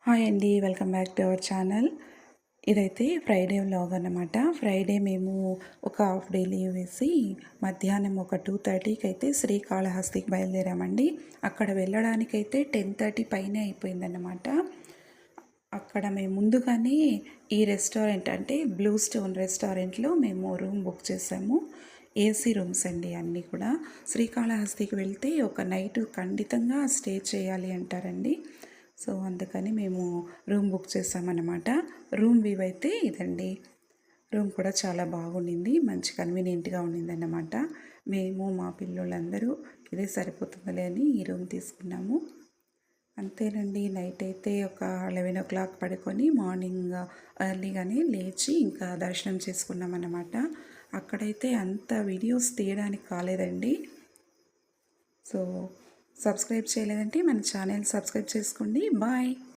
Hi అండి, welcome back to our channel. ఇదైతే Friday vlog అన్నమాట. ఫ్రైడే మేము ఒక హాఫ్ డే లీవ్ వేసి మధ్యాహ్నం ఒక 2:30కి అయితే శ్రీకాళహస్తికి బయలుదేరామండి. అక్కడ వెళ్ళడానికైతే 10:30 పైనే అయిపోయిందన్నమాట. అక్కడ మేము ముందుగానే ఈ రెస్టారెంట్ అంటే బ్లూ స్టోన్ రెస్టారెంట్లో మేము రూమ్ బుక్ చేసాము. ఏసీ రూమ్స్ అండి అన్నీ కూడా. శ్రీకాళహస్తికి వెళ్తే ఒక నైట్ ఖండితంగా స్టే చేయాలి అంటారండి. సో అందుకని మేము రూమ్ బుక్ చేసామన్నమాట. రూమ్ వ్యూ అయితే ఇదండి. రూమ్ కూడా చాలా బాగుండింది, మంచి కన్వీనియంట్గా ఉండిందన్నమాట. మేము మా పిల్లలందరూ ఇదే సరిపోతుందిలే అని ఈ రూమ్ తీసుకున్నాము. అంతేనండి, నైట్ అయితే ఒక 11 o'clock పడుకొని మార్నింగ్ ఎర్లీగానే లేచి ఇంకా దర్శనం చేసుకున్నాం అన్నమాట. అక్కడైతే అంత వీడియోస్ తీయడానికి కాలేదండి. సో సబ్స్క్రైబ్ చేయలేదంటే మన ఛానల్ సబ్స్క్రైబ్ చేసుకోండి. బాయ్.